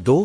2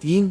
3